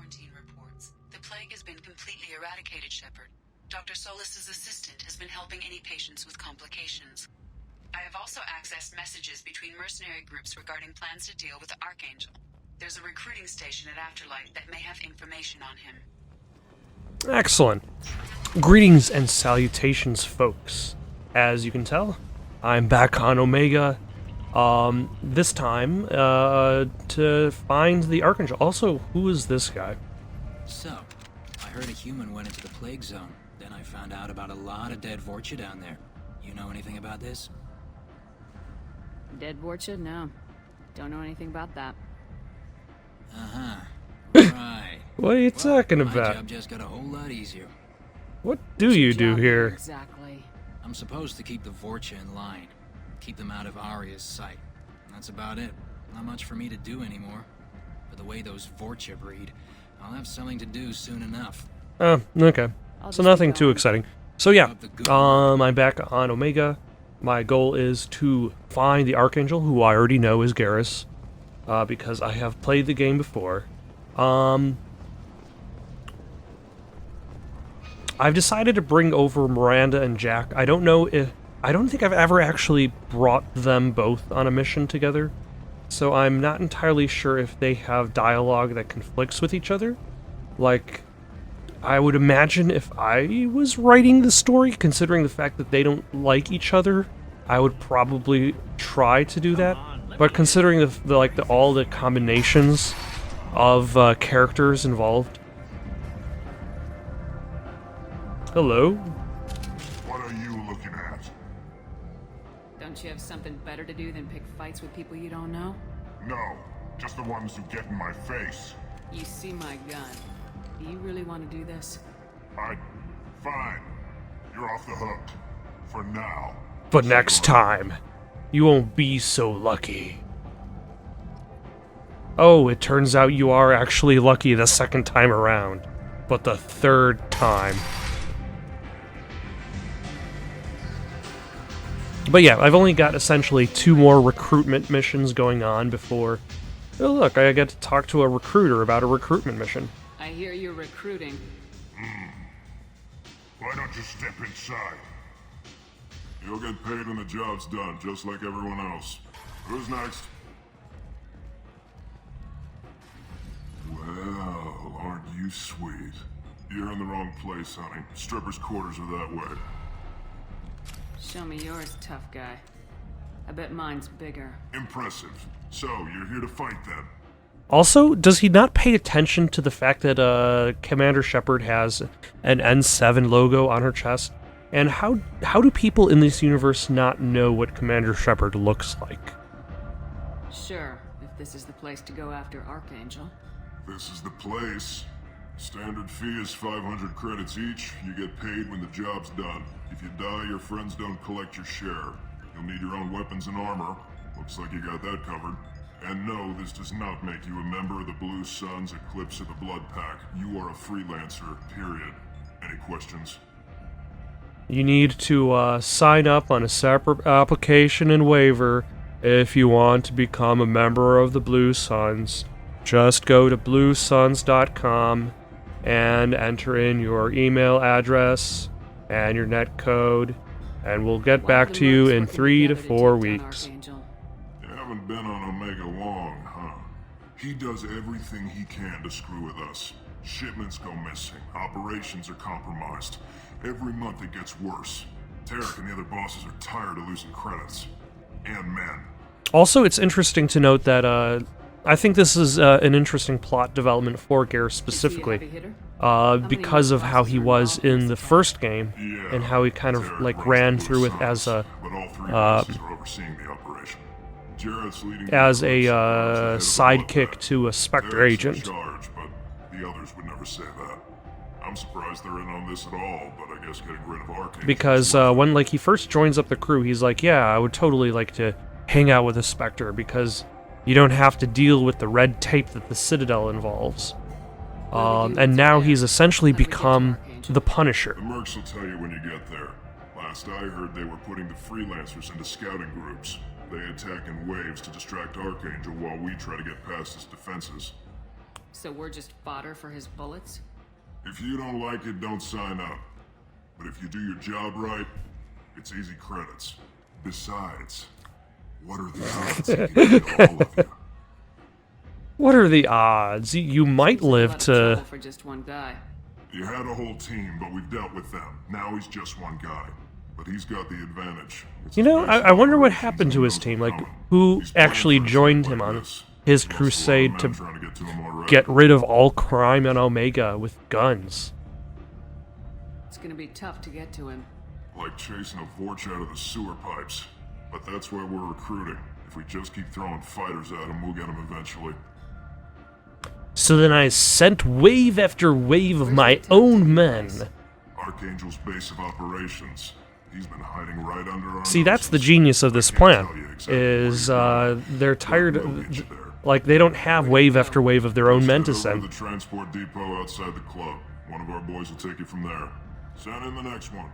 quarantine reports. The plague has been completely eradicated, Shepard. Dr. Solis's assistant has been helping any patients with complications. I have also accessed messages between mercenary groups regarding plans to deal with the Archangel. There's a recruiting station at Afterlife that may have information on him. Excellent. Greetings and salutations, folks. As you can tell, I'm back on Omega, this time, to find the Archangel. Also, who is this guy? So, I heard a human went into the plague zone. Then I found out about a lot of dead Vorcha down there. You know anything about this? Dead Vorcha? No. Don't know anything about that. Uh-huh. Right. What are you talking about? My job just got a whole lot easier. What do you do here? Exactly. I'm supposed to keep the Vorcha in line. Keep them out of Arya's sight. That's about it. Not much for me to do anymore. But the way those Vorcha breed, I'll have something to do soon enough. Oh, okay. So nothing too exciting. So yeah, I'm back on Omega. My goal is to find the Archangel, who I already know is Garrus, because I have played the game before. I've decided to bring over Miranda and Jack. I don't think I've ever actually brought them both on a mission together, so I'm not entirely sure if they have dialogue that conflicts with each other. Like, I would imagine if I was writing the story, considering the fact that they don't like each other, I would probably try to do that. But considering all the combinations of characters involved. Hello? What are you looking at? Don't you have something better to do than pick fights with people you don't know? No, just the ones who get in my face. You see my gun. Do you really want to do this? Fine. You're off the hook. For now. But next time, you won't be so lucky. Oh, it turns out you are actually lucky the second time around. But the third time. But yeah, I've only got essentially 2 more recruitment missions going on before... Oh look, I get to talk to a recruiter about a recruitment mission. I hear you're recruiting. Why don't you step inside? You'll get paid when the job's done, just like everyone else. Who's next? Well, aren't you sweet? You're in the wrong place, honey. Strippers' quarters are that way. Show me yours, tough guy. I bet mine's bigger. Impressive. So, you're here to fight then? Also, does he not pay attention to the fact that Commander Shepard has an N7 logo on her chest? And how do people in this universe not know what Commander Shepard looks like? Sure, if this is the place to go after Archangel. This is the place. Standard fee is 500 credits each. You get paid when the job's done. If you die, your friends don't collect your share. You'll need your own weapons and armor. Looks like you got that covered. And no, this does not make you a member of the Blue Suns, Eclipse, or the Blood Pack. You are a freelancer, period. Any questions? You need to sign up on a separate application and waiver if you want to become a member of the Blue Suns. Just go to bluesuns.com and enter in your email address and your net code, and we'll get back to you in 3 to 4 weeks. You haven't been on Omega long, huh? He does everything he can to screw with us. Shipments go missing, operations are compromised. Every month it gets worse. Tarek and the other bosses are tired of losing credits. And men. Also, it's interesting to note that I think this is an interesting plot development for Garrus specifically, because of how he was in the first game, and how he kind of ran through it as a sidekick to a Spectre agent. But the others would never say that. I'm surprised they're in on this at all, but I guess getting rid of Archangel. Because when he first joins up the crew, he's like, yeah, I would totally like to hang out with a Spectre because you don't have to deal with the red tape that the Citadel involves. And now he's essentially become the Punisher. The mercs will tell you when you get there. Last I heard, they were putting the freelancers into scouting groups. They attack in waves to distract Archangel while we try to get past his defenses. So we're just fodder for his bullets? If you don't like it, don't sign up. But if you do your job right, it's easy credits. Besides, what are the odds of getting all of you? What are the odds? You might live Seems like a lot of to... trouble for just one guy. You had a whole team, but we've dealt with them. Now he's just one guy. But he's got the advantage. It's You know, a basic I wonder what operations happened to and his knows team. what's Like, coming. who He's planning actually for a joined site him like on this. his Lost a lot of crusade men to trying to get to him already. get rid of all crime on Omega with guns? It's gonna be tough to get to him. Like chasing a Vorch out of the sewer pipes. But that's why we're recruiting. If we just keep throwing fighters at him, we'll get him eventually. So then I sent wave after wave of Where's my the attack own taking men. place? Archangel's base of operations. He's been hiding right under our See, that's the noses. genius of this I can't plan, tell you exactly where is he's going, they're but tired, we'll get you there. like they don't have wave after wave of their own men to Just head over send. the transport depot outside the club. One of our boys will take you from there. Send in the next one.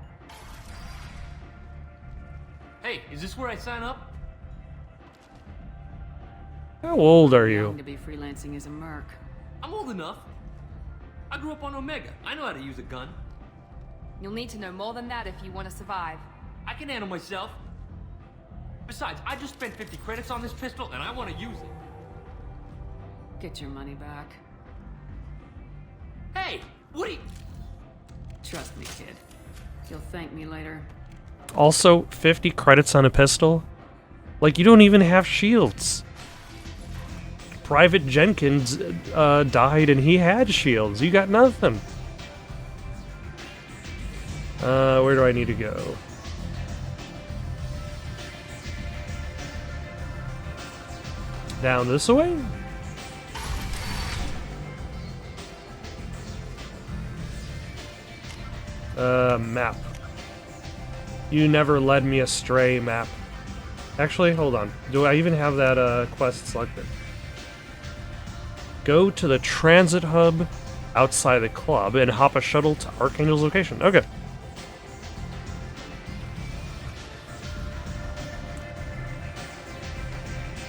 Hey, is this where I sign up? How old are Young you? to be freelancing as a merc. I'm old enough. I grew up on Omega. I know how to use a gun. You'll need to know more than that if you want to survive. I can handle myself. Besides, I just spent 50 credits on this pistol and I want to use it. Get your money back. Hey, what are you... Trust me, kid. You'll thank me later. Also, 50 credits on a pistol? Like, you don't even have shields. Private Jenkins died and he had shields. You got nothing. Where do I need to go? Down this way? Map. You never led me astray, map. Actually, hold on. Do I even have that quest selected? Go to the transit hub outside the club and hop a shuttle to Archangel's location. Okay.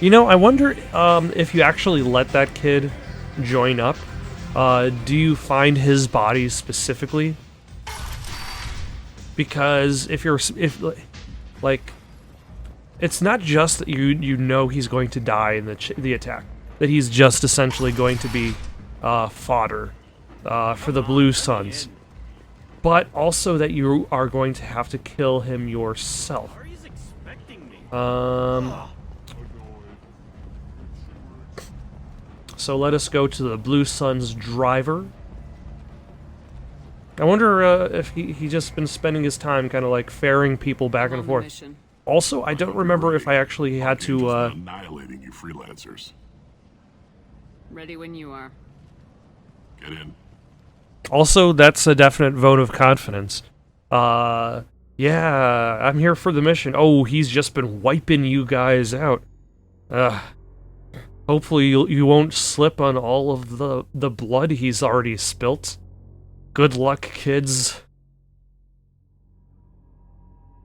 You know, I wonder if you actually let that kid join up. Do you find his body specifically? Because if like, it's not just that you know he's going to die in the attack, that he's just essentially going to be fodder for the Blue Suns, but also that you are going to have to kill him yourself. So let us go to the Blue Suns driver. I wonder if he just been spending his time kind of like ferrying people back and On the forth. mission. Also, I don't remember if I actually had to, Archangel's not annihilating you freelancers. Ready when you are. Get in. Also, that's a definite vote of confidence. Yeah, I'm here for the mission. Oh, he's just been wiping you guys out. Hopefully you won't slip on all of the blood he's already spilt. Good luck, kids.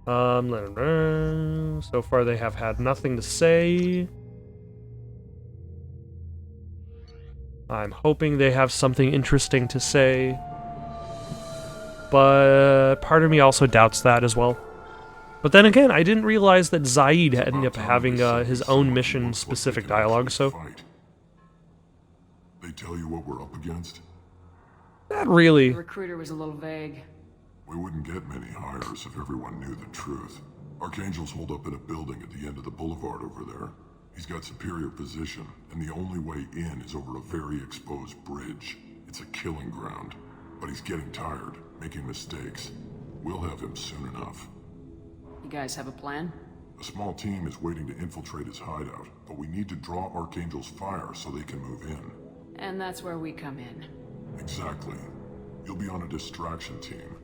So far they have had nothing to say. I'm hoping they have something interesting to say. But part of me also doubts that as well. But then again, I didn't realize that Zaid ended up having his own mission-specific dialogue, so... They tell you what we're up against? Not really. The recruiter was a little vague. We wouldn't get many hires if everyone knew the truth. Archangel's holed up in a building at the end of the boulevard over there. He's got superior position, and the only way in is over a very exposed bridge. It's a killing ground. But he's getting tired, making mistakes. We'll have him soon enough. You guys have a plan? A small team is waiting to infiltrate his hideout, but we need to draw Archangel's fire so they can move in. And that's where we come in. Exactly. You'll be on a distraction team.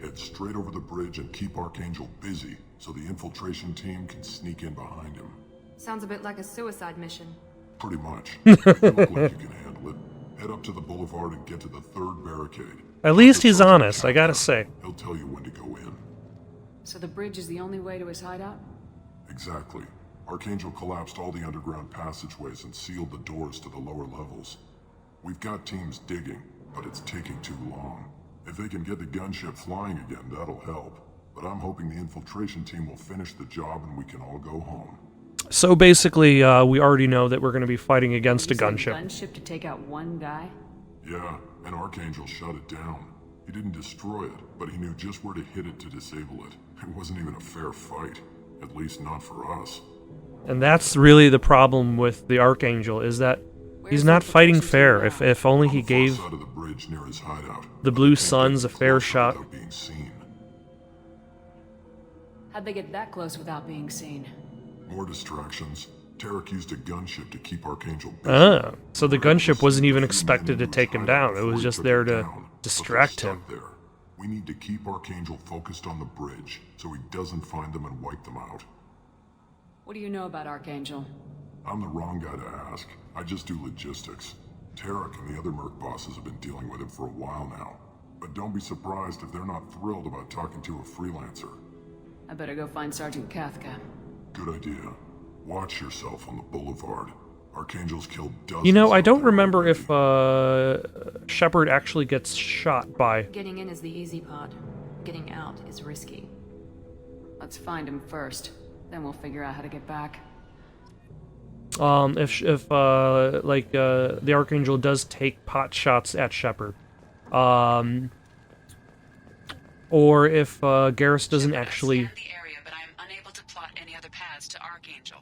Head straight over the bridge and keep Archangel busy so the infiltration team can sneak in behind him. Sounds a bit like a suicide mission. Pretty much. If you look like you can handle it, head up to the boulevard and get to the third barricade. At least he's Sergeant honest, I gotta say. He'll tell you when to go in. So the bridge is the only way to his hideout? Exactly. Archangel collapsed all the underground passageways and sealed the doors to the lower levels. We've got teams digging, but it's taking too long. If they can get the gunship flying again, that'll help. But I'm hoping the infiltration team will finish the job and we can all go home. So basically, we already know that we're going to be fighting against a You said gunship. gunship to take out one guy? Yeah, and Archangel shut it down. He didn't destroy it, but he knew just where to hit it to disable it. It wasn't even a fair fight. At least not for us. And that's really the problem with the Archangel, is that he's not fighting fair. If only he On the far gave side of the bridge near his hideout. the Blue Can't get Suns a fair closer shot. without being seen. How'd they get that close without being seen? More distractions. Tarek used a gunship to keep Archangel busy. Ah, so the gunship wasn't Sent even a few men expected to into take his him hideout down. It before was he just took there it to down, but they're distract him. stuck there. We need to keep Archangel focused on the bridge so he doesn't find them and wipe them out. What do you know about Archangel? I'm the wrong guy to ask. I just do logistics. Tarek and the other Merc bosses have been dealing with him for a while now. But don't be surprised if they're not thrilled about talking to a freelancer. I better go find Sergeant Kathka. Good idea. Watch yourself on the boulevard. Archangel's killed dozens. You know, I out don't there remember already. if Shepard actually gets shot by... Getting in is the easy part. Getting out is risky. Let's find him first. Then we'll figure out how to get back. if the Archangel does take pot shots at Shepard, or if Garrus doesn't Shepard, I actually. scanned the area, but I am unable to plot any other paths to Archangel.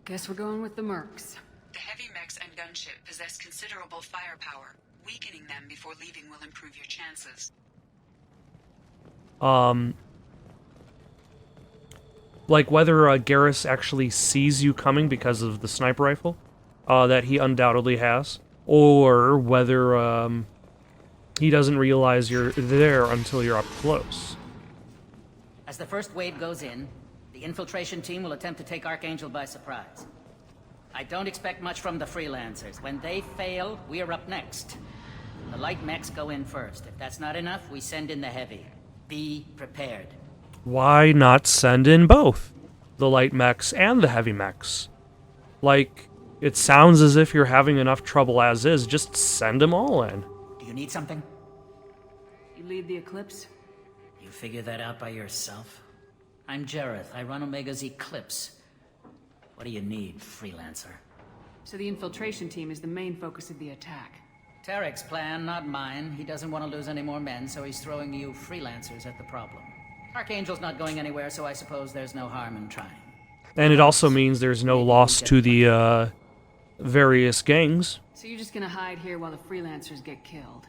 Guess we're going with the Mercs. The heavy mechs and gunship possess considerable firepower. Weakening them before leaving will improve your chances. Like whether Garrus actually sees you coming because of the sniper rifle that he undoubtedly has, or whether he doesn't realize you're there until you're up close. As the first wave goes in, the infiltration team will attempt to take Archangel by surprise. I don't expect much from the freelancers. When they fail, we are up next. The light mechs go in first. If that's not enough, we send in the heavy. Be prepared. Why not send in both? The light mechs and the heavy mechs. Like, it sounds as if you're having enough trouble as is. Just send them all in. Do you need something? You lead the Eclipse? You figure that out by yourself? I'm Jareth. I run Omega's Eclipse. What do you need, freelancer? So the infiltration team is the main focus of the attack. Tarek's plan, not mine. He doesn't want to lose any more men, so he's throwing you freelancers at the problem. Archangel's not going anywhere, so I suppose there's no harm in trying. And it also means there's no loss to the various gangs. So you're just gonna hide here while the freelancers get killed?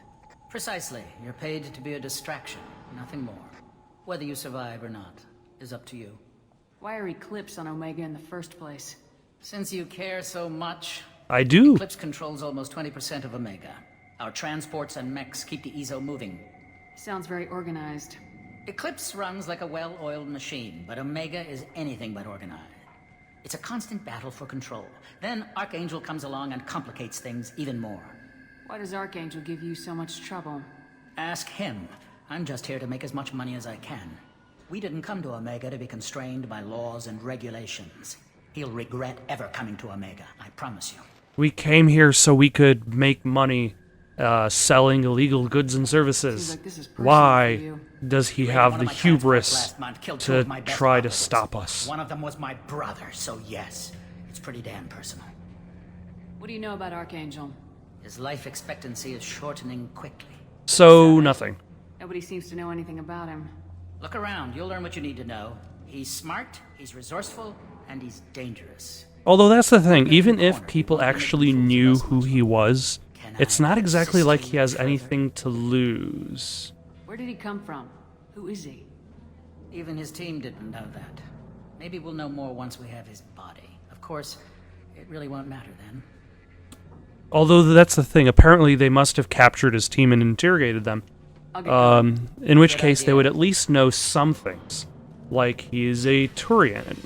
Precisely. You're paid to be a distraction, nothing more. Whether you survive or not is up to you. Why are Eclipse on Omega in the first place? Since you care so much, I do. Eclipse controls almost 20% of Omega. Our transports and mechs keep the EZO moving. Sounds very organized. Eclipse runs like a well-oiled machine, but Omega is anything but organized. It's a constant battle for control. Then Archangel comes along and complicates things even more. Why does Archangel give you so much trouble? Ask him. I'm just here to make as much money as I can. We didn't come to Omega to be constrained by laws and regulations. He'll regret ever coming to Omega, I promise you. We came here so we could make money selling illegal goods and services. Seems like this is personal for Why you. does he One have of the my transports hubris last month killed two to of my best try to operatives. stop us? One of them was my brother, so yes, it's pretty damn personal. What do you know about Archangel? His life expectancy is shortening quickly. So, nothing. Nobody seems to know anything about him. Look around, you'll learn what you need to know. He's smart, he's resourceful, and he's dangerous. Although that's the thing, even if people actually knew who he was, it's not exactly like he has anything to lose. Where did he come from? Who is he? Even his team didn't know that. Maybe we'll know more once we have his body. Of course, it really won't matter then. Although that's the thing, apparently they must have captured his team and interrogated them. I'll get going. In which case they would at least know some things. Like he is a Turian.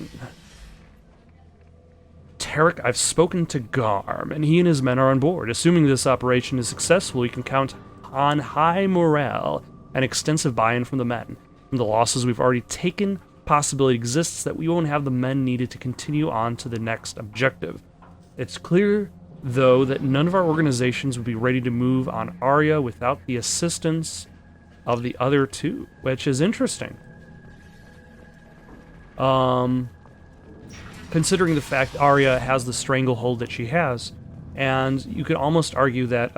Tarek, I've spoken to Garm, and he and his men are on board. Assuming this operation is successful, we can count on high morale and extensive buy-in from the men. From the losses we've already taken, possibility exists that we won't have the men needed to continue on to the next objective. It's clear though, that none of our organizations would be ready to move on Arya without the assistance of the other two, which is interesting. Considering the fact Arya has the stranglehold that she has, and you could almost argue that,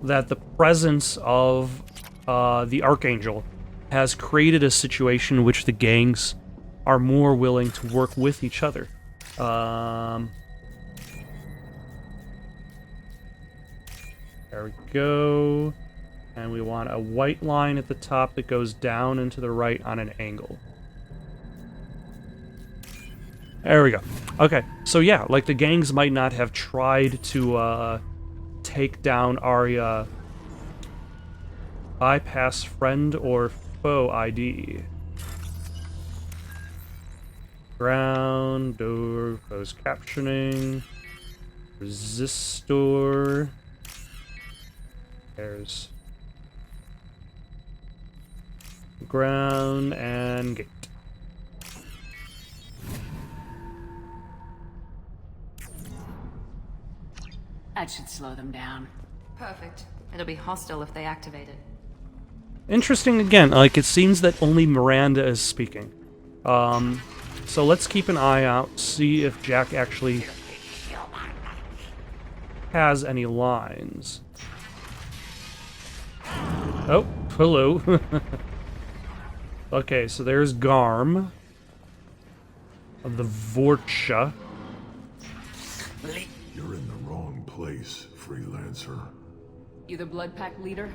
that the presence of the Archangel has created a situation in which the gangs are more willing to work with each other. There we go. And we want a white line at the top that goes down and to the right on an angle. There we go. Okay, so yeah, like the gangs might not have tried to take down Arya. Bypass friend or foe ID. Ground, door, closed captioning. Resistor. There's ground and gate. That should slow them down. Perfect. It'll be hostile if they activate it. Interesting again, like it seems that only Miranda is speaking. So let's keep an eye out, see if Jack actually has any lines. Oh, hello. Okay, so there's Garm of the Vorcha. You're in the wrong place, freelancer. You the Blood Pack leader?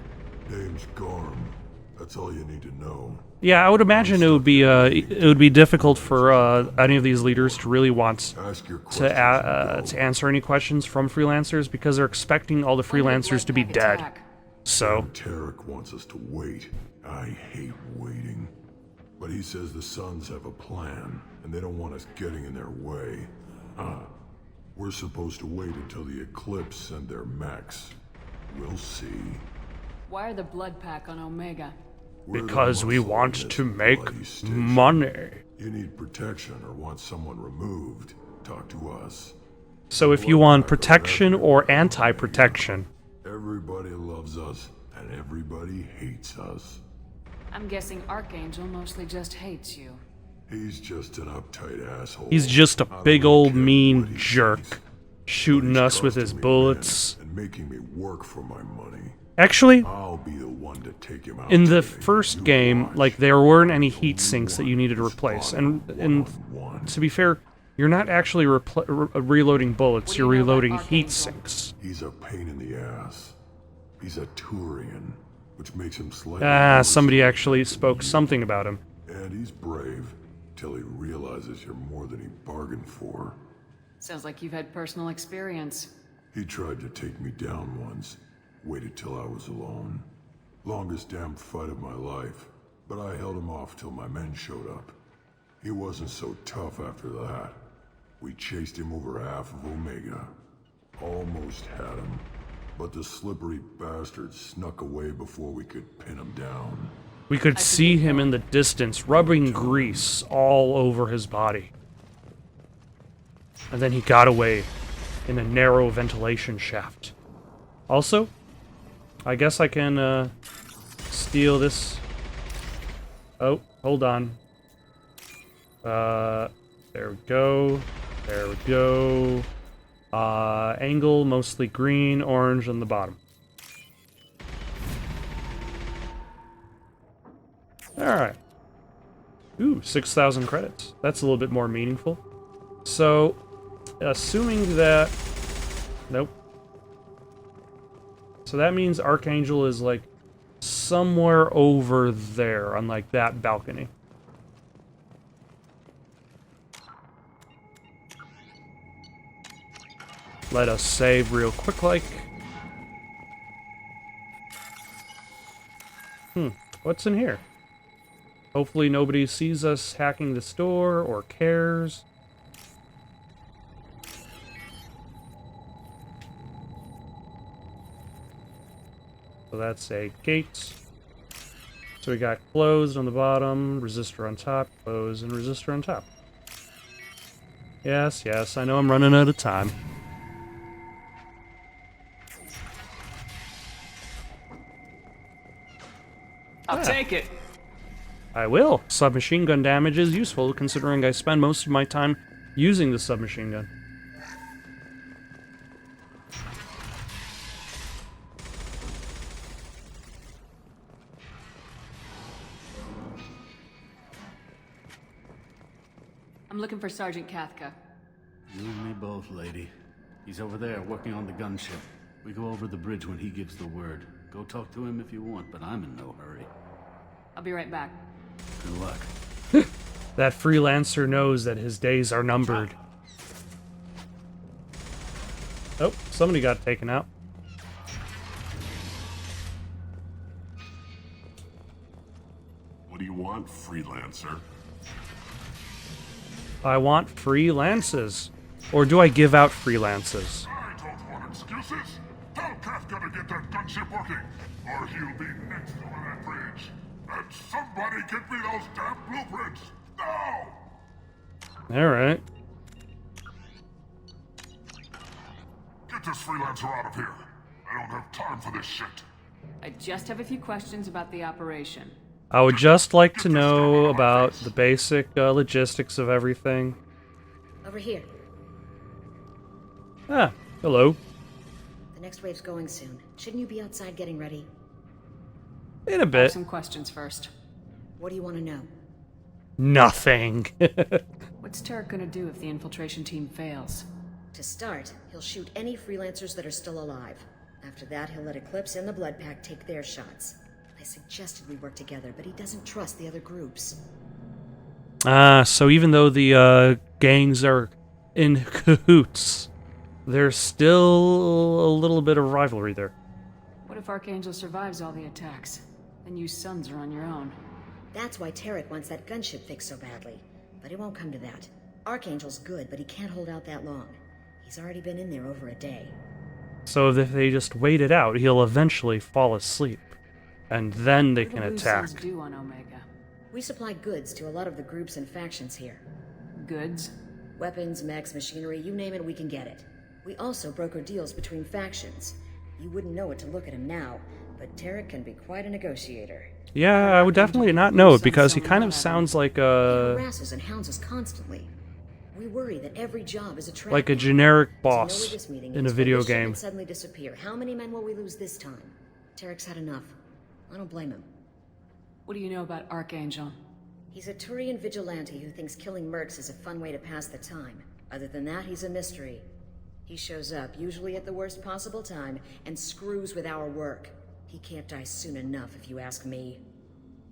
Name's Garm. That's all you need to know. Yeah, I would imagine it would be difficult for any of these leaders to really want Ask your to questions. answer any questions from freelancers because they're expecting all the freelancers to be dead. So Tarek wants us to wait. I hate waiting. But he says the Sons have a plan, and they don't want us getting in their way. We're supposed to wait until the Eclipse send their mechs. We'll see. Why are the Blood Pack on Omega? We're the because we muscle in want this to make bloody station. money. You need protection or want someone removed, talk to us. So if you want protection or anti-protection, Everybody loves us, and everybody hates us. I'm guessing Archangel mostly just hates you. He's just an uptight asshole. he's just a I big don't old care mean what he jerk, says. shooting He's us with his trusting me bullets. in and making me work for my money. Actually, I'll be the one to take him out. in the today. first You game, watch. like there weren't any So heat sinks that want you needed to this replace, fight and one-on-one. to be fair, you're not actually reloading bullets. What do You're you know about reloading heat Archangel? sinks. He's a pain in the ass. He's a Turian, which makes him slightly Somebody worse actually than spoke you. something about him. And he's brave, till he realizes you're more than he bargained for. Sounds like you've had personal experience. He tried to take me down once, waited till I was alone. Longest damn fight of my life, but I held him off till my men showed up. He wasn't so tough after that. We chased him over half of Omega. Almost had him, but the slippery bastard snuck away before we could pin him down. We could see him in the distance, rubbing grease all over his body. And then he got away in a narrow ventilation shaft. Also, I guess I can steal this. Oh, hold on. There we go. There we go. Angle, mostly green, orange on the bottom. Alright. Ooh, 6,000 credits. That's a little bit more meaningful. So, assuming that... Nope. So that means Archangel is, like, somewhere over there on, like, that balcony. Let us save real quick, like. What's in here? Hopefully nobody sees us hacking the store or cares. So that's a gate. So we got closed on the bottom, resistor on top, closed, and resistor on top. Yes, yes, I know I'm running out of time. I'll take it. I will. Submachine gun damage is useful, considering I spend most of my time using the submachine gun. I'm looking for Sergeant Kathka. You and me both, lady. He's over there working on the gunship. We go over the bridge when he gives the word. Go talk to him if you want, but I'm in no hurry. I'll be right back. Good luck. That freelancer knows that his days are numbered. Oh, somebody got taken out. What do you want, freelancer? I want free lances. Or do I give out free lances? I don't want excuses. Tell Kafka to get that gunship working, or he'll be next over that bridge. And somebody get me those damn blueprints now! Alright. Get this freelancer out of here. I don't have time for this shit. I just have a few questions about the operation. I would just like to know about the basic logistics of everything. Over here. Ah, hello. The next wave's going soon. Shouldn't you be outside getting ready? In a I have bit. some questions first. What do you want to know? Nothing. What's Tarek gonna do if the infiltration team fails? To start, he'll shoot any freelancers that are still alive. After that, he'll let Eclipse and the Blood Pack take their shots. I suggested we work together, but he doesn't trust the other groups. So even though the gangs are in cahoots, there's still a little bit of rivalry there. What if Archangel survives all the attacks? Then you sons are on your own. That's why Tarek wants that gunship fixed so badly. But it won't come to that. Archangel's good, but he can't hold out that long. He's already been in there over a day. So if they just wait it out, he'll eventually fall asleep. And then they can What do loose attack. sons do on Omega? We supply goods to a lot of the groups and factions here. Goods? Weapons, mechs, machinery, you name it, we can get it. We also broker deals between factions. You wouldn't know it to look at him now, but Tarek can be quite a negotiator. Yeah, I would definitely not know it because he kind of sounds like He a harasses and hounds us constantly. We worry that every job is a trap. like a generic To know where boss this meeting in a is, video when the game. shipment suddenly disappear. How many men will we lose this time? Tarek's had enough. I don't blame him. What do you know about Archangel? He's a Turian vigilante who thinks killing mercs is a fun way to pass the time. Other than that, he's a mystery. He shows up, usually at the worst possible time, and screws with our work. He can't die soon enough, if you ask me.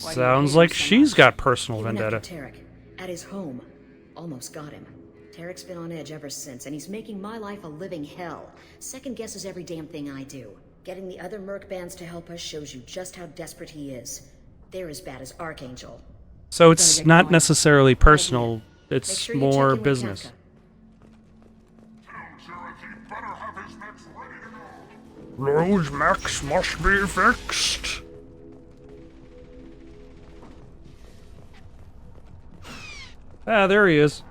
Why do you Sounds hate him like so she's much? got personal Even vendetta. after Tarek, at his home. Almost got him. Tarek's been on edge ever since, and he's making my life a living hell. Second guesses every damn thing I do. Getting the other merc bands to help us shows you just how desperate he is. They're as bad as Archangel. So it's get not going. necessarily personal, Make it's sure you more check in with business. Kafka. Tell Jarek he better have his mechs ready to go. Those mechs must be fixed. Ah, there he is.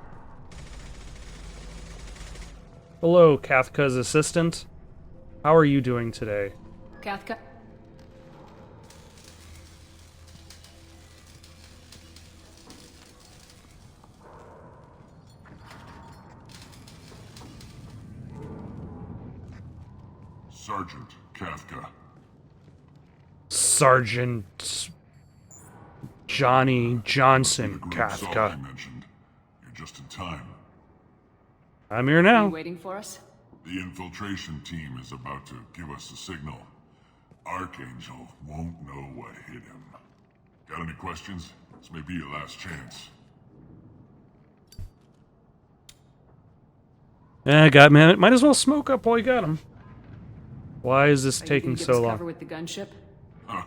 Hello, Kafka's assistant. How are you doing today? Kathka? Sergeant Kafka. Sergeant Johnny The Johnson group Salty Kafka. mentioned. You're just in time. I'm here Are now. you waiting for us? The infiltration team is about to give us a signal. Archangel won't know what hit him. Got any questions? This may be your last chance. God, man, might as well smoke up while you got him. Why is this Are you taking gonna give so us long? cover with the gunship? Huh.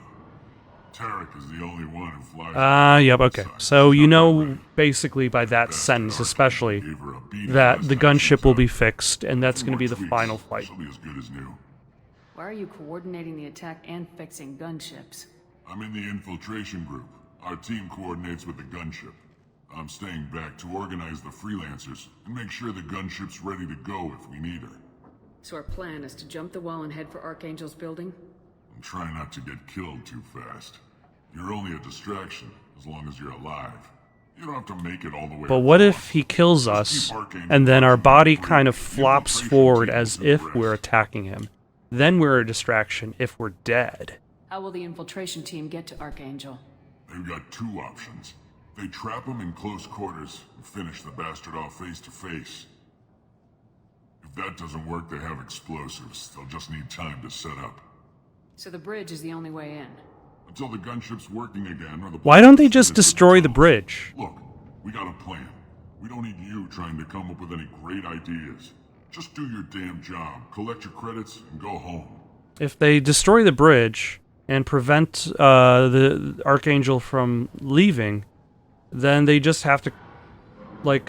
Tarek is the only one who flies. Yep, okay. So you know, basically by that sentence especially, Gave her a beating that last the time she gunship was will out. be fixed, and that's Few going to be more the tweaks. final fight. She'll be as good as new. Why are you coordinating the attack and fixing gunships? I'm in the infiltration group. Our team coordinates with the gunship. I'm staying back to organize the freelancers and make sure the gunship's ready to go if we need her. So our plan is to jump the wall and head for Archangel's building? And try not to get killed too fast. You're only a distraction, as long as you're alive. You don't have to make it all the way. But what if he kills us, and then our body kind of flops forward as if we're attacking him? Then we're a distraction if we're dead. How will the infiltration team get to Archangel? They've got two options. They trap him in close quarters and finish the bastard off face to face. If that doesn't work, they have explosives. They'll just need time to set up. So the bridge is the only way in? Until the gunship's working again, or the... Why don't they just destroy the bridge? Look, we got a plan. We don't need you trying to come up with any great ideas. Just do your damn job, collect your credits, and go home. If they destroy the bridge and prevent the Archangel from leaving, then they just have to, like,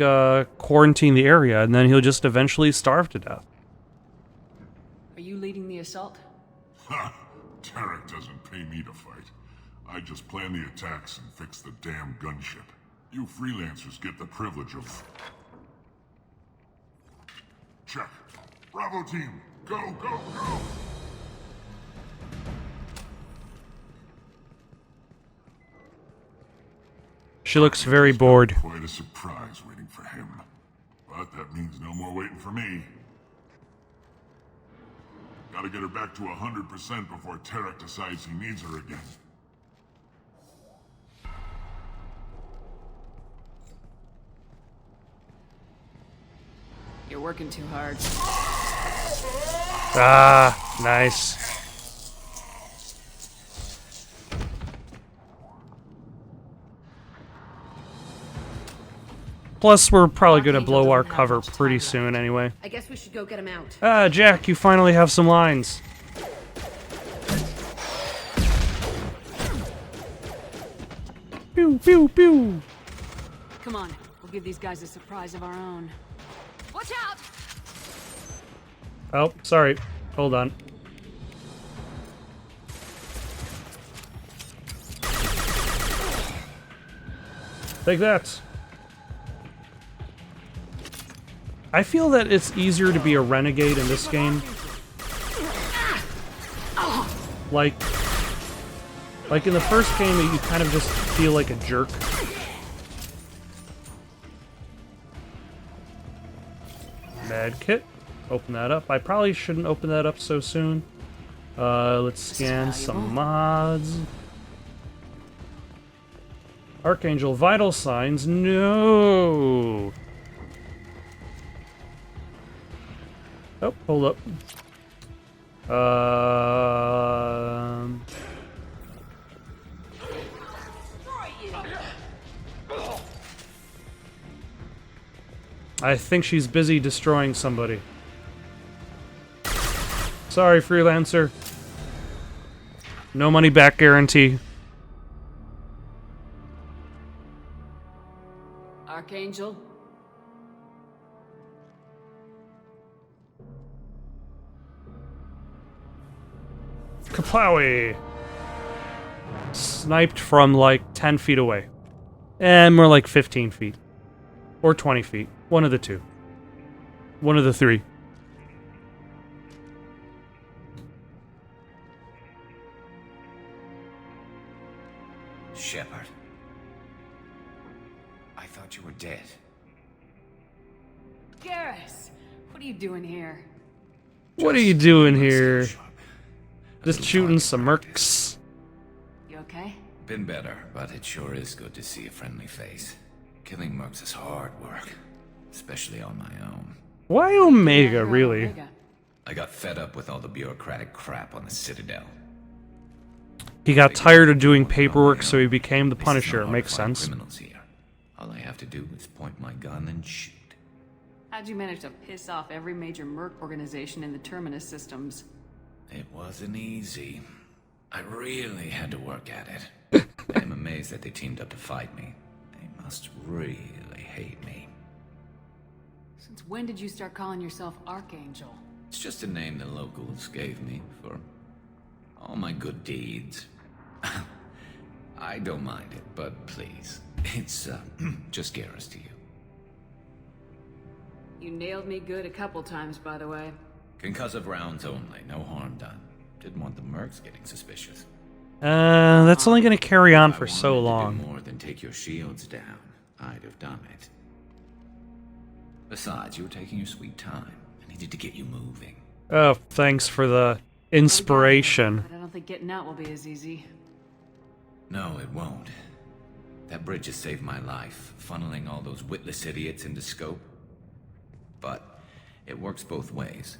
quarantine the area, and then he'll just eventually starve to death. Are you leading the assault? Ha! Tarek doesn't pay me to fight. I just plan the attacks and fix the damn gunship. You freelancers get the privilege of... Check. Bravo team, go, go, go! She looks very bored. Quite a surprise waiting for him. But that means no more waiting for me. Gotta get her back to 100% before Tarek decides he needs her again. You're working too hard. Ah, nice. Plus, we're probably gonna blow our cover pretty soon anyway. I guess we should go get him out. Ah, Jack, you finally have some lines. Pew, pew, pew. Come on, we'll give these guys a surprise of our own. Watch out! Oh, sorry. Hold on. Take that. I feel that it's easier to be a renegade in this game. Like in the first game, you kind of just feel like a jerk. Med kit. Open that up. I probably shouldn't open that up so soon. Let's scan some mods. Archangel vital signs. No. Oh, hold up. I think she's busy destroying somebody. Sorry, freelancer. No money back guarantee. Archangel? Kapowie! Sniped from like 10 feet away. And more like 15 feet. Or 20 feet. One of the two. One of the three. Shepard. I thought you were dead. Garrus! What are you doing here? What are you doing here? Just shooting some mercs. You okay? Been better, but it sure is good to see a friendly face. Killing mercs is hard work, especially on my own. Why Omega, really? Omega. I got fed up with all the bureaucratic crap on the Citadel. He got tired of doing paperwork, so he became the Punisher. Makes sense. Criminals here. All I have to do is point my gun and shoot. How'd you manage to piss off every major merc organization in the Terminus systems? It wasn't easy. I really had to work at it. I'm amazed that they teamed up to fight me. They must really hate me. Since when did you start calling yourself Archangel? It's just a name the locals gave me for all my good deeds. I don't mind it, but please. It's, just Garrus to you. You nailed me good a couple times, by the way. Concussive rounds only, no harm done. Didn't want the mercs getting suspicious. That's only going to carry on for If I so wanted to long. do more than take your shields down, I'd have done it. Besides, you were taking your sweet time. I needed to get you moving. Oh, thanks for the inspiration. But I don't think getting out will be as easy. No, it won't. That bridge has saved my life, funneling all those witless idiots into scope. But it works both ways.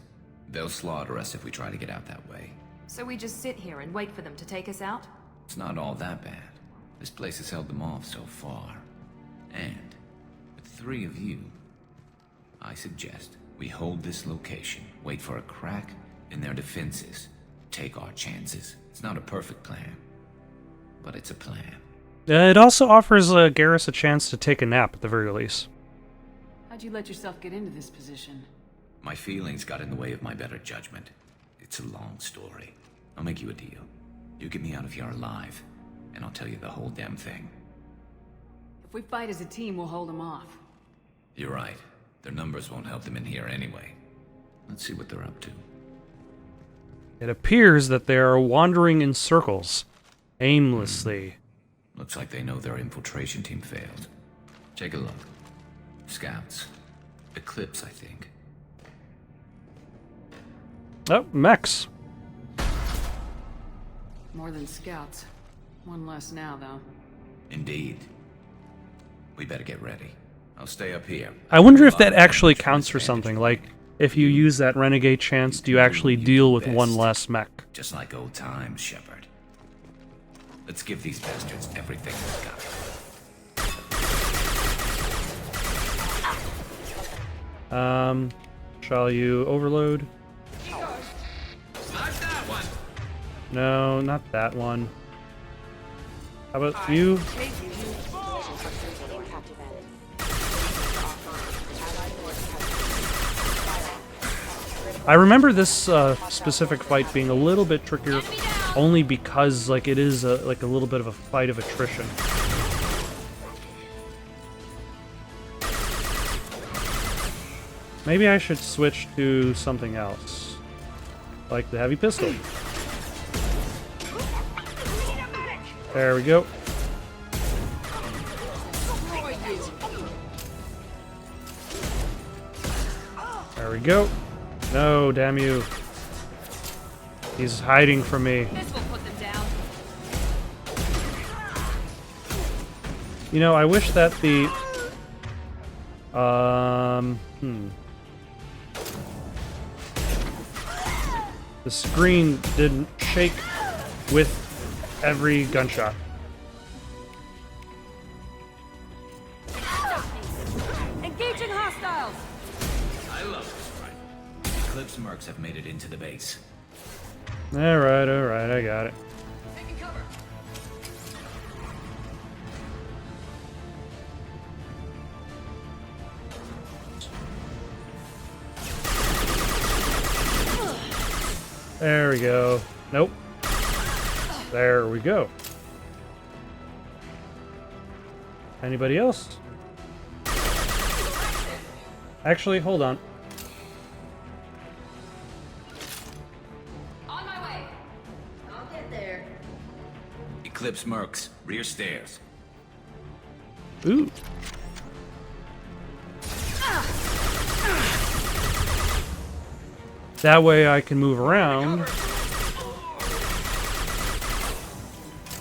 They'll slaughter us if we try to get out that way. So we just sit here and wait for them to take us out? It's not all that bad. This place has held them off so far. And with 3 of you, I suggest we hold this location, wait for a crack in their defenses, take our chances. It's not a perfect plan, but it's a plan. It also offers Garrus a chance to take a nap at the very least. How'd you let yourself get into this position? My feelings got in the way of my better judgment. It's a long story. I'll make you a deal. You get me out of here alive, and I'll tell you the whole damn thing. If we fight as a team, we'll hold them off. You're right. Their numbers won't help them in here anyway. Let's see what they're up to. It appears that they are wandering in circles, aimlessly. Looks like they know their infiltration team failed. Take a look. Scouts. Eclipse, I think. Oh, mechs. More than scouts. One less now, though. Indeed. We better get ready. I'll stay up here. I wonder if that actually counts for something. Like, if you use that renegade chance, do you actually deal with one less mech? Just like old times, Shepard. Let's give these bastards everything we've got. Shall you overload? Not that one. No, not that one. How about you? I remember this specific fight being a little bit trickier, only because like it is like a little bit of a fight of attrition. Maybe I should switch to something else, like the heavy pistol. There we go. There we go. No, damn you. He's hiding from me. This will put them down. You know, I wish that the... The screen didn't shake with every gunshot. Engaging hostiles! I love this fight. Eclipse mercs have made it into the base. Alright, I got it. Taking cover. There we go. Nope. There we go. Anybody else? Actually, hold on. On my way. I'll get there. Eclipse mercs, rear stairs. Ooh. That way I can move around.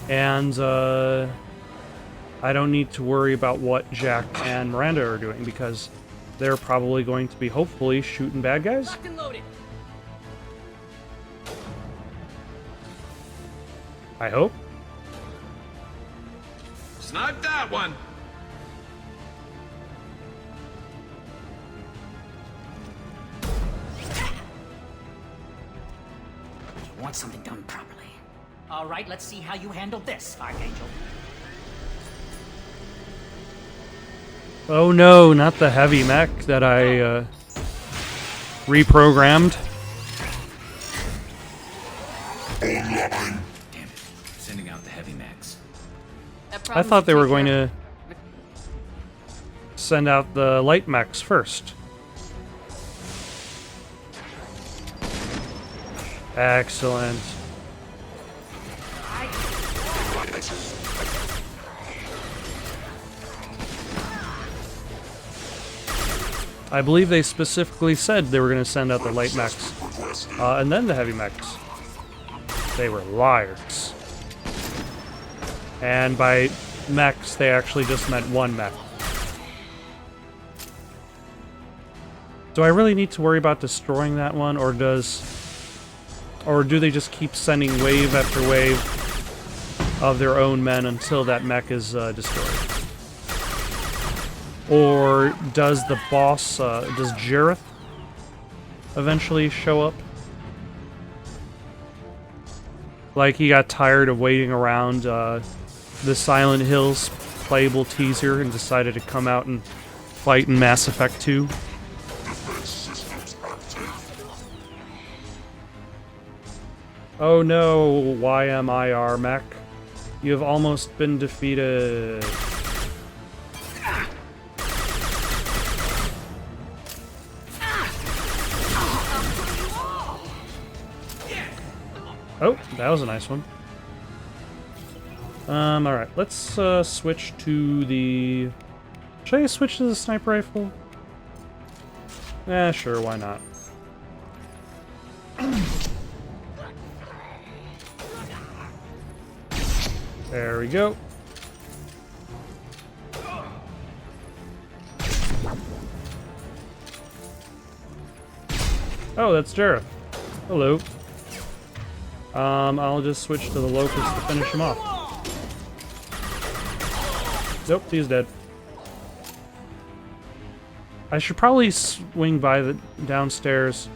And, I don't need to worry about what Jack and Miranda are doing, because they're probably going to be, hopefully, shooting bad guys. Locked and loaded. I hope. Snipe that one. You want something done properly. All right, let's see how you handle this, Archangel. Oh no, not the heavy mech that I, reprogrammed. Damn it. Sending out the heavy mechs. I thought they were going to send out the light mechs first. Excellent. I believe they specifically said they were going to send out the light mechs, and then the heavy mechs. They were liars. And by mechs, they actually just meant one mech. Do I really need to worry about destroying that one, or do they just keep sending wave after wave of their own men until that mech is destroyed? Or does the boss, does Jareth eventually show up? Like he got tired of waiting around the Silent Hills playable teaser and decided to come out and fight in Mass Effect 2? Oh no, YMIR mech. You have almost been defeated. Oh, that was a nice one. Alright, let's switch to the... Should I switch to the sniper rifle? Sure, why not? There we go. Oh, that's Jareth. Hello. I'll just switch to the Locust to finish him off. Nope, he's dead. I should probably swing by the downstairs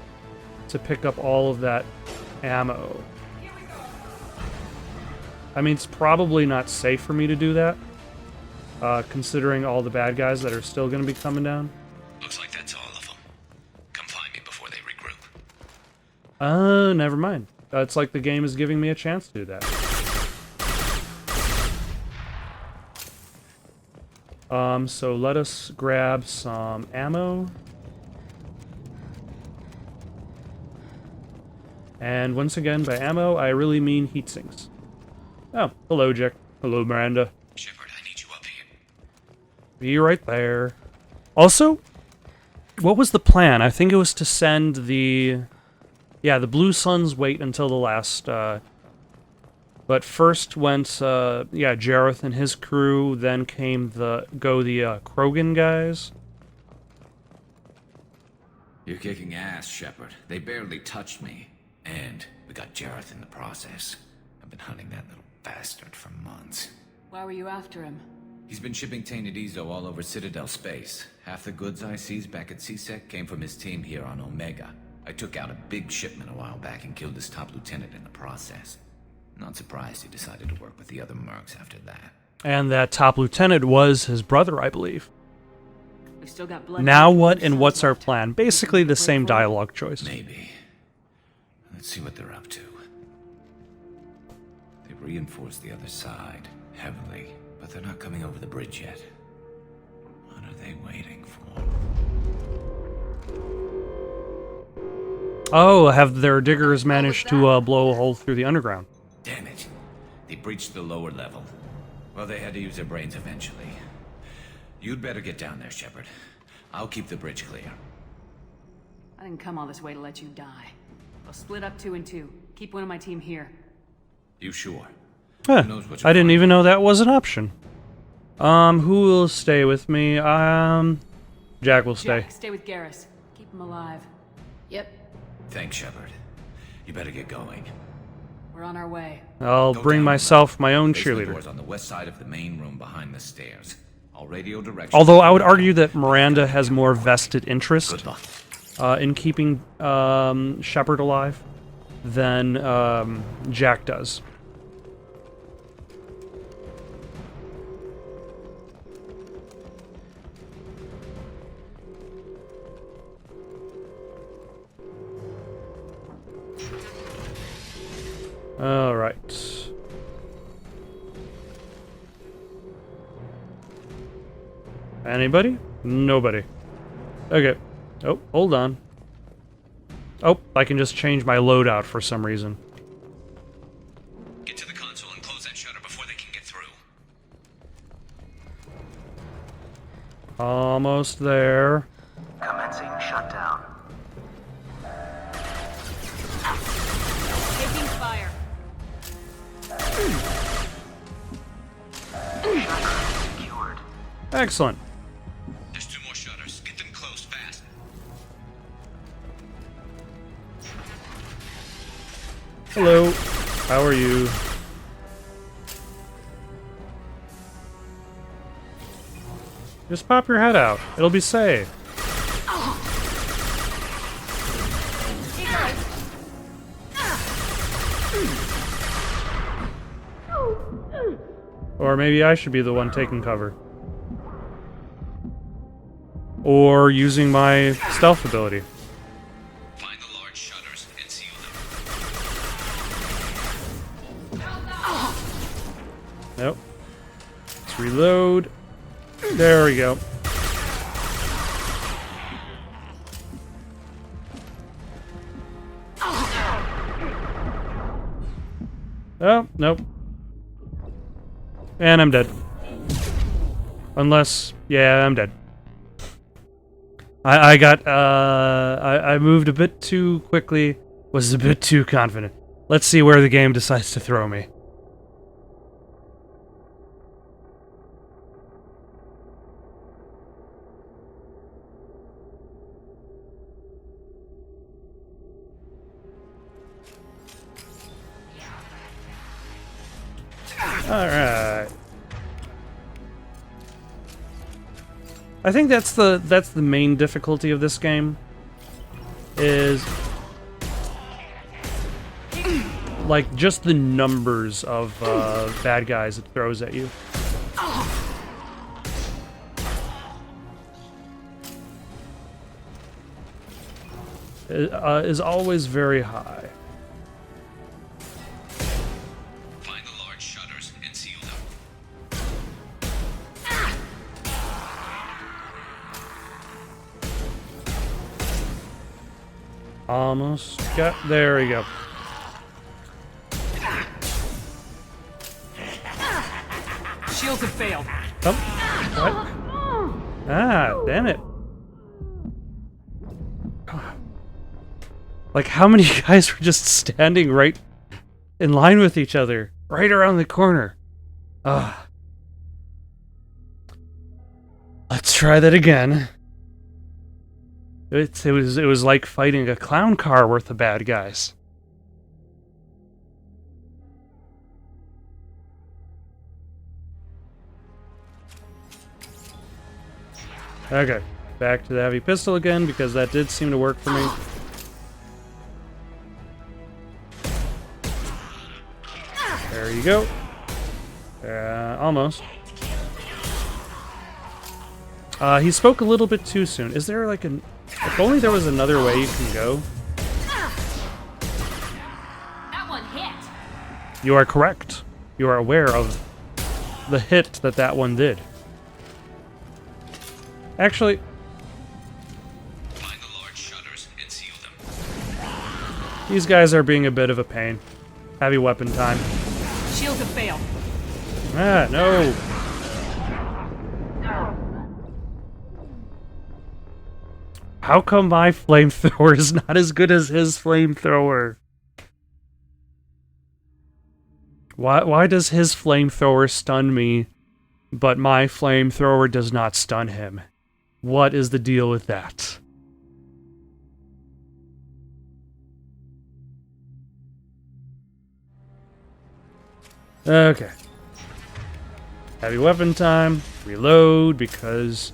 to pick up all of that ammo. I mean, it's probably not safe for me to do that, considering all the bad guys that are still going to be coming down. Looks like that's all of them. Come find me before they regroup. Never mind. It's like the game is giving me a chance to do that. So let us grab some ammo. And once again, by ammo, I really mean heat sinks. Oh, hello, Jack. Hello, Miranda. Shepard, I need you up here. Be right there. Also, what was the plan? I think it was to send the... Yeah, the Blue Suns wait until the last... But first went, Jareth and his crew, then came the Krogan guys. You're kicking ass, Shepard. They barely touched me. And we got Jareth in the process. I've been hunting that little bastard for months. Why were you after him? He's been shipping tainted Ezo all over Citadel space. Half the goods I seized back at CSEC came from his team here on Omega. I took out a big shipment a while back and killed his top lieutenant in the process. Not surprised he decided to work with the other mercs after that. And that top lieutenant was his brother, I believe. We've still got blood. Now what and what's our plan? Basically the same dialogue choice. Maybe. Let's see what they're up to. They've reinforced the other side, heavily, but they're not coming over the bridge yet. What are they waiting for? Oh, have their diggers managed to blow a hole through the underground? Damn it. They breached the lower level. Well, they had to use their brains eventually. You'd better get down there, Shepard. I'll keep the bridge clear. I didn't come all this way to let you die. I'll split up 2 and 2. Keep one of my team here. You sure? Huh. Who knows what I didn't even know that was an option. Who will stay with me? Jack will stay. Jack, stay with Garrus. Keep him alive. Yep. Thanks, Shepard. You better get going. We're on our way. I'll Go bring down myself my own Basement cheerleader. door's on the west side of the main room behind the stairs. I'll radio directions. Although I would argue that Miranda has more vested interest Good luck. in keeping Shepard alive than Jack does. All right. Anybody? Nobody. Okay. Oh, hold on. Oh, I can just change my loadout for some reason. Get to the console and close that shutter before they can get through. Almost there. Commencing shutdown. Taking fire. Shutter secured. Excellent. There's 2 more shutters. Get them closed fast. Hello. How are you? Just pop your head out. It'll be safe. Or maybe I should be the one taking cover. Or using my stealth ability. Find the large shutters and seal them. Nope. Let's reload. There we go. Oh, nope. And I'm dead. Unless, yeah, I'm dead. I moved a bit too quickly, was a bit too confident. Let's see where the game decides to throw me. Alright. I think that's the main difficulty of this game. Is like just the numbers of bad guys it throws at you. Is always very high. Find the large shutters and seal them. Almost got. There we go. Shields have failed. Oh, what? Ah, damn it. Like, how many guys were just standing right in line with each other, right around the corner? Ah. Let's try that again. It was like fighting a clown car worth of bad guys. Okay, back to the heavy pistol again, because that did seem to work for me. There you go. Almost. He spoke a little bit too soon. Is there like an... If only there was another way you can go. That one hit. You are correct. You are aware of the hit that one did. Actually... Find the large shutters and seal them. These guys are being a bit of a pain. Heavy weapon time. Shields have failed. Ah, no. How come my flamethrower is not as good as his flamethrower? Why does his flamethrower stun me, but my flamethrower does not stun him? What is the deal with that? Okay. Heavy weapon time. Reload, because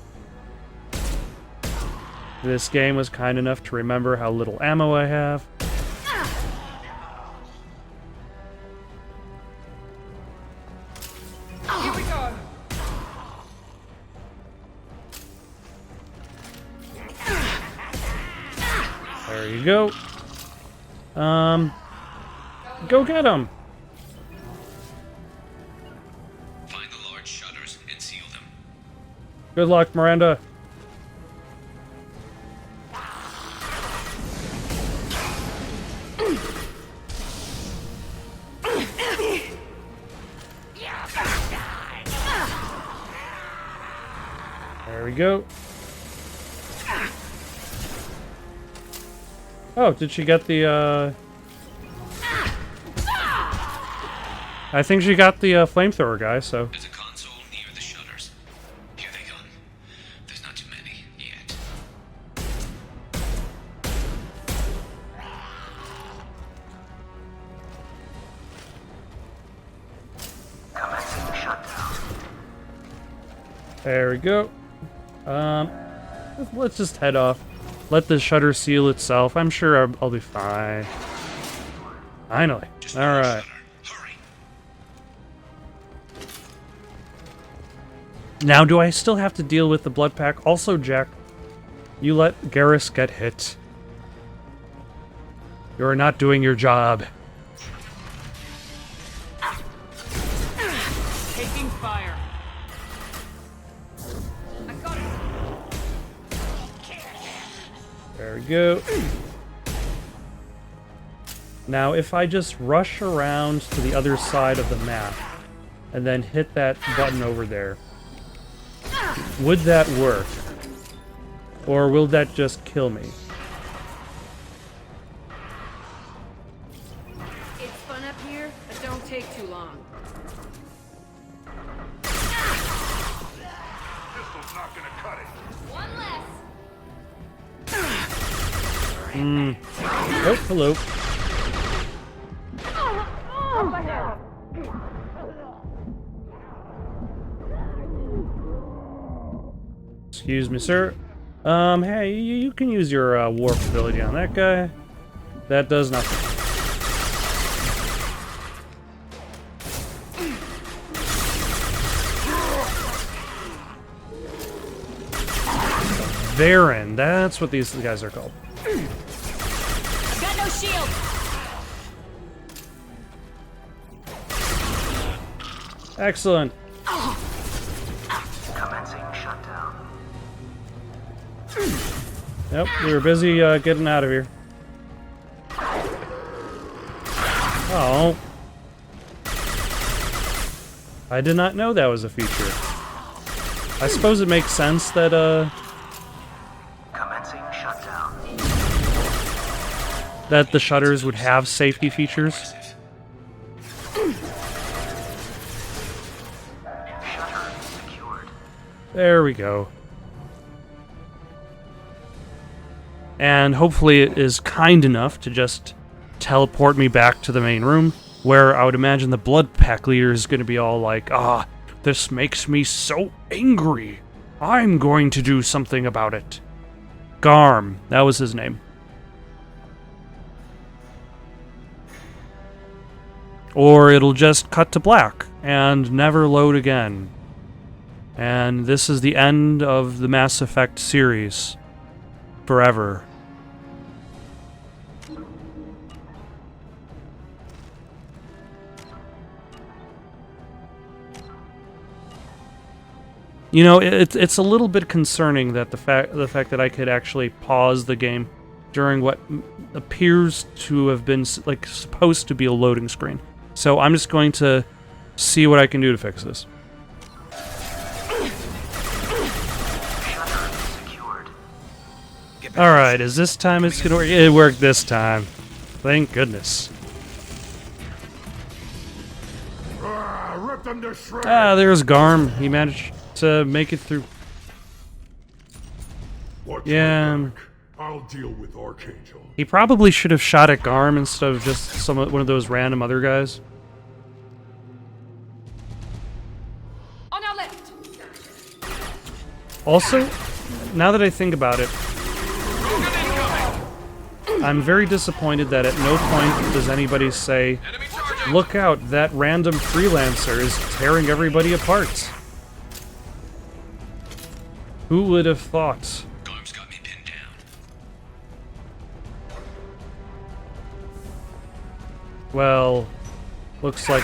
this game was kind enough to remember how little ammo I have. Here we go. There you go. Go get him. Good luck, Miranda. There we go. Oh, did she get the, I think she got the flamethrower guy, so... There's a console near the shutters. Here they come. There's not too many yet. Commencing shutdown. There we go. Let's just head off. Let the shutter seal itself. I'm sure I'll be fine. Finally. Alright. Now, do I still have to deal with the blood pack? Also, Jack, you let Garrus get hit. You're not doing your job. Taking fire. I got it. There we go. Now, if I just rush around to the other side of the map and then hit that button over there, would that work? Or will that just kill me? It's fun up here, but don't take too long. Pistol's not gonna cut it. One less. Oh, hello. Excuse me, sir. Hey, you can use your warp ability on that guy. That does nothing. Baron, that's what these guys are called. Got no shield. Excellent. Commencing shutdown. Yep, we were busy getting out of here. Oh. I did not know that was a feature. I suppose it makes sense that, Commencing shutdown. that the shutters would have safety features. Shutter secured. There we go. And hopefully it is kind enough to just teleport me back to the main room, where I would imagine the blood pack leader is going to be all like, "Ah, this makes me so angry. I'm going to do something about it." Garm, that was his name. Or it'll just cut to black and never load again. And this is the end of the Mass Effect series. Forever. You know, it's a little bit concerning that the fact that I could actually pause the game during what appears to have been like supposed to be a loading screen. So I'm just going to see what I can do to fix this. Shutter secured. All right, is this time it's gonna work? It worked this time. Thank goodness. Rip them to shreds. Ah, there's Garm. He managed to make it through. Watch Yeah. my back. I'll deal with Archangel. He probably should have shot at Garm instead of just one of those random other guys. On our left. Also, now that I think about it, I'm very disappointed that at no point does anybody say, "Look out, that random freelancer is tearing everybody apart." Who would have thought? Garm's got me pinned down. Well, looks like...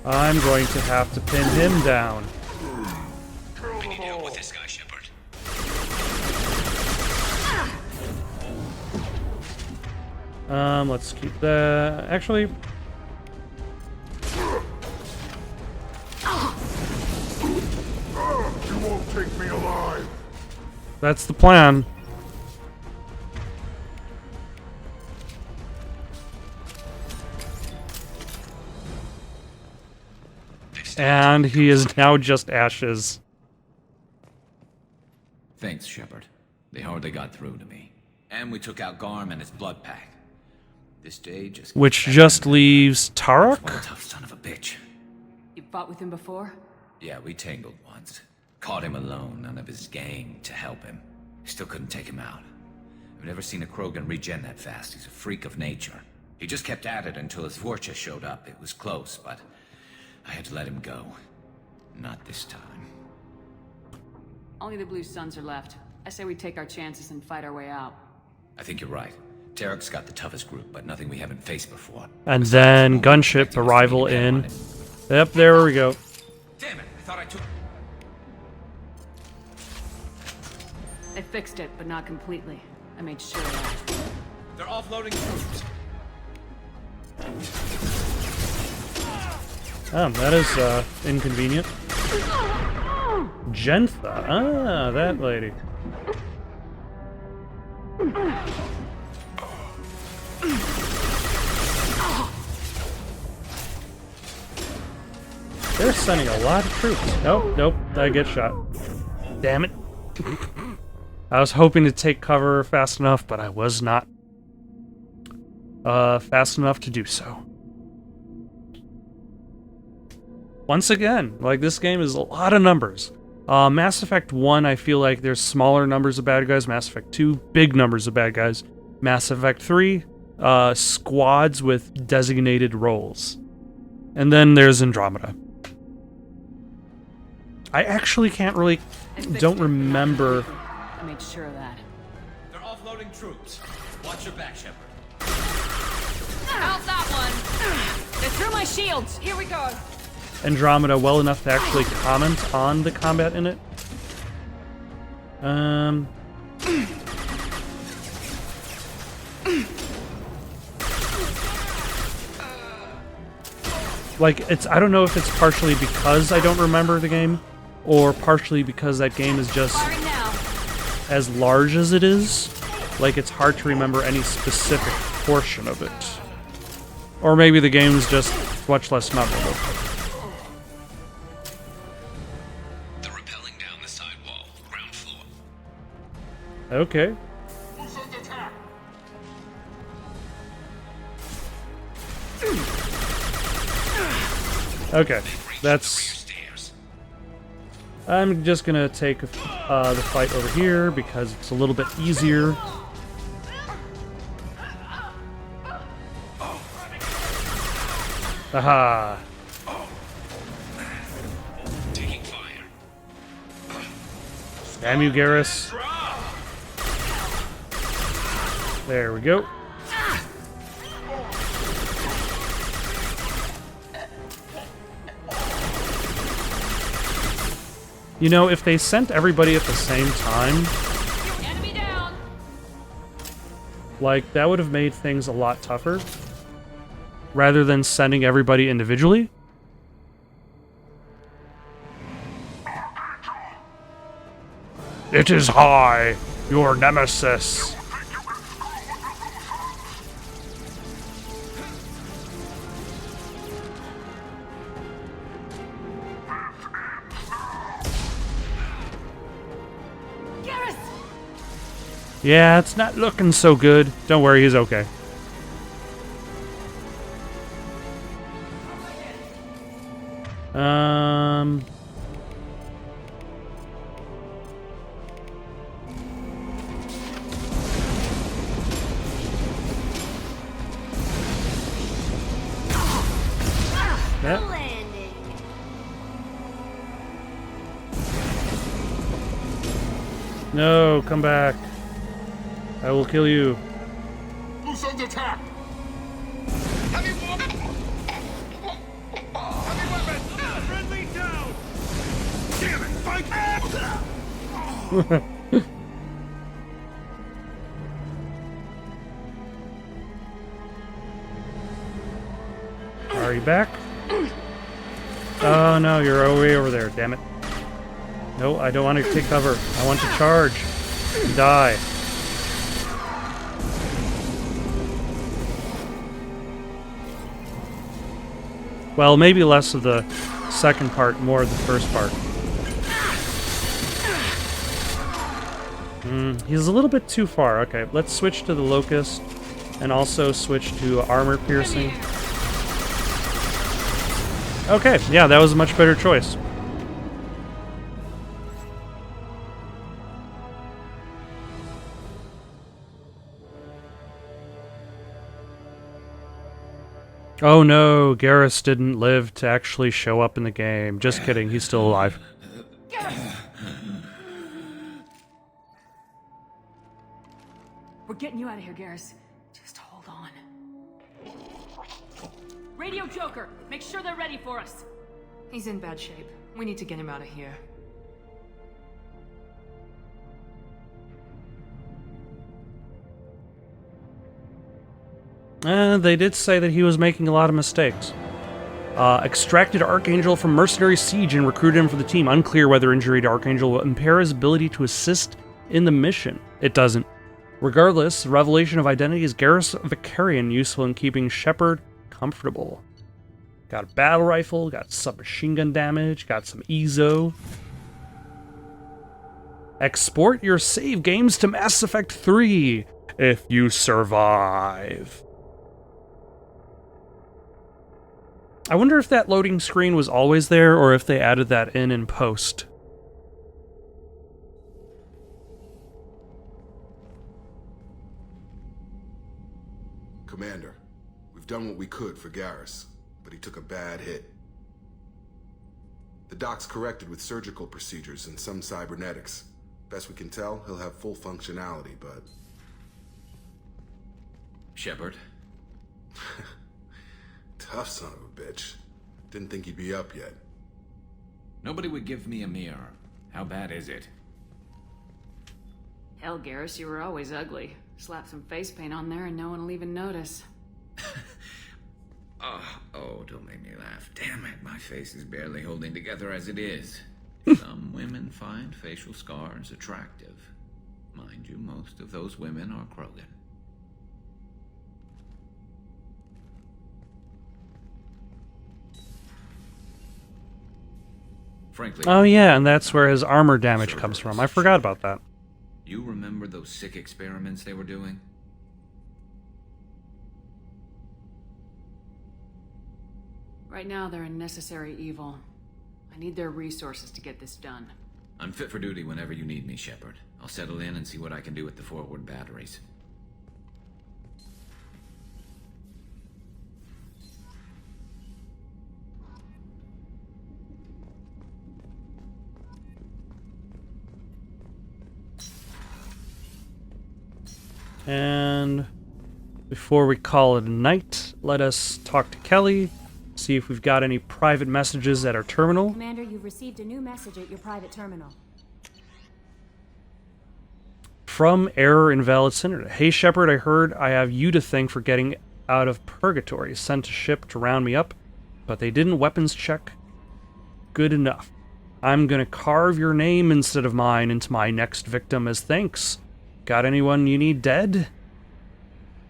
I'm going to have to pin him down. We need help with this guy, Shepard. Let's keep that. Actually, You won't take me alive. that's the plan. And he is now just ashes. Thanks, Shepard. They hardly got through to me. And we took out Garm and his blood pack. This day just... Which just leaves One Tarek? tough son of a bitch. You fought with him before? Yeah, we tangled once. Caught him alone, none of his gang to help him. Still couldn't take him out. I've never seen a Krogan regen that fast. He's a freak of nature. He just kept at it until his Vorcha showed up. It was close, but I had to let him go. Not this time. Only the Blue Suns are left. I say we take our chances and fight our way out. I think you're right. Tarek's got the toughest group, but nothing we haven't faced before. And then gunship arrival in. Yep, there we go. Damn it! I thought I took... They fixed it, but not completely. I made sure of that. They're offloading troops. Oh, that is inconvenient. Gentha. Ah, that lady. They're sending a lot of troops. Nope, nope, I get shot. Damn it. I was hoping to take cover fast enough, but I was not fast enough to do so. Once again, like, this game is a lot of numbers. Mass Effect 1, I feel like there's smaller numbers of bad guys. Mass Effect 2, big numbers of bad guys. Mass Effect 3, squads with designated roles. And then there's Andromeda. I actually don't remember. I made sure of that. They're offloading troops. Watch your back, Shepard. How's that one? They're through my shields! Here we go. Andromeda well enough to actually comment on the combat in it. Like, I don't know if it's partially because I don't remember the game, or partially because that game is just as large as it is. Like, it's hard to remember any specific portion of it. Or maybe the game's just much less memorable. They're rappelling down the side wall, ground floor. Okay. Who's under attack? Okay, that's... I'm just gonna take the fight over here because it's a little bit easier. Aha! Taking fire. Damn you, Garrus. There we go. You know, if they sent everybody at the same time, Enemy down. like, that would have made things a lot tougher. Rather than sending everybody individually. It is I, your nemesis. Yeah, it's not looking so good. Don't worry, he's okay. Yep. No, come back. I will kill you. Who's under attack? Heavy Are you back? Oh no, you're way over there, damn it. No, I don't want to take cover. I want to charge. And die. Well, maybe less of the second part, more of the first part. He's a little bit too far. Okay, let's switch to the Locust and also switch to armor piercing. Okay, yeah, that was a much better choice. Oh no, Garrus didn't live to actually show up in the game. Just kidding, he's still alive. We're getting you out of here, Garrus. Just hold on. Radio Joker, make sure they're ready for us. He's in bad shape. We need to get him out of here. They did say that he was making a lot of mistakes. Extracted Archangel from Mercenary Siege and recruited him for the team. Unclear whether injury to Archangel will impair his ability to assist in the mission. It doesn't. Regardless, revelation of identity is Garrus Vicarian, useful in keeping Shepard comfortable. Got a battle rifle, got submachine gun damage, got some EZO. Export your save games to Mass Effect 3 if you survive. I wonder if that loading screen was always there or if they added that in post. Commander, we've done what we could for Garrus, but he took a bad hit. The doc's corrected with surgical procedures and some cybernetics. Best we can tell, he'll have full functionality, but... Shepard? Tough son of a bitch. Didn't think he'd be up yet. Nobody would give me a mirror. How bad is it? Hell, Garrus, you were always ugly. Slap some face paint on there and no one will even notice. Oh, don't make me laugh. Damn it, my face is barely holding together as it is. Some women find facial scars attractive. Mind you, most of those women are Krogan. Frankly... Oh yeah, and that's where his armor damage comes from. I forgot about that. You remember those sick experiments they were doing? Right now, they're a necessary evil. I need their resources to get this done. I'm fit for duty whenever you need me, Shepard. I'll settle in and see what I can do with the forward batteries. And before we call it a night, let us talk to Kelly, see if we've got any private messages at our terminal. Commander, you've received a new message at your private terminal. From Error Invalid Senator. Hey Shepard, I heard I have you to thank for getting out of purgatory. Sent a ship to round me up, but they didn't weapons check good enough. I'm gonna carve your name instead of mine into my next victim as thanks. Got anyone you need dead?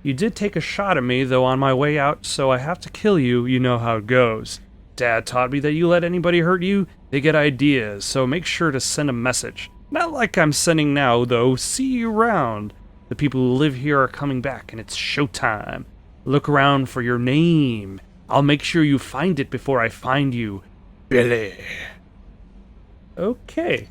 You did take a shot at me, though, on my way out, so I have to kill you. You know how it goes. Dad taught me that you let anybody hurt you, they get ideas, so make sure to send a message. Not like I'm sending now, though. See you around. The people who live here are coming back, and it's showtime. Look around for your name. I'll make sure you find it before I find you. Billy. Okay.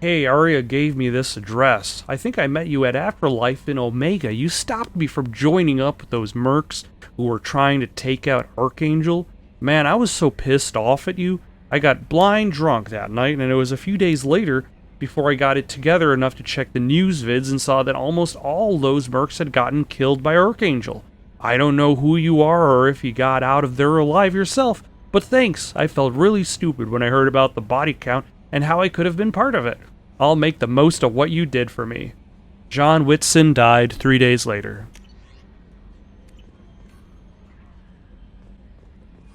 Hey, Arya gave me this address. I think I met you at Afterlife in Omega. You stopped me from joining up with those mercs who were trying to take out Archangel. Man, I was so pissed off at you. I got blind drunk that night, and it was a few days later before I got it together enough to check the news vids and saw that almost all those mercs had gotten killed by Archangel. I don't know who you are or if you got out of there alive yourself, but thanks. I felt really stupid when I heard about the body count and how I could have been part of it. I'll make the most of what you did for me. John Whitson died 3 days later.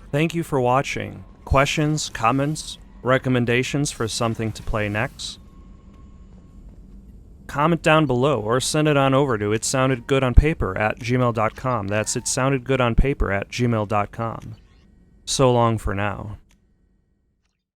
Thank you for watching. Questions, comments, recommendations for something to play next? Comment down below or send it on over to itsoundedgoodonpaper@gmail.com. That's itsoundedgoodonpaper@gmail.com. So long for now.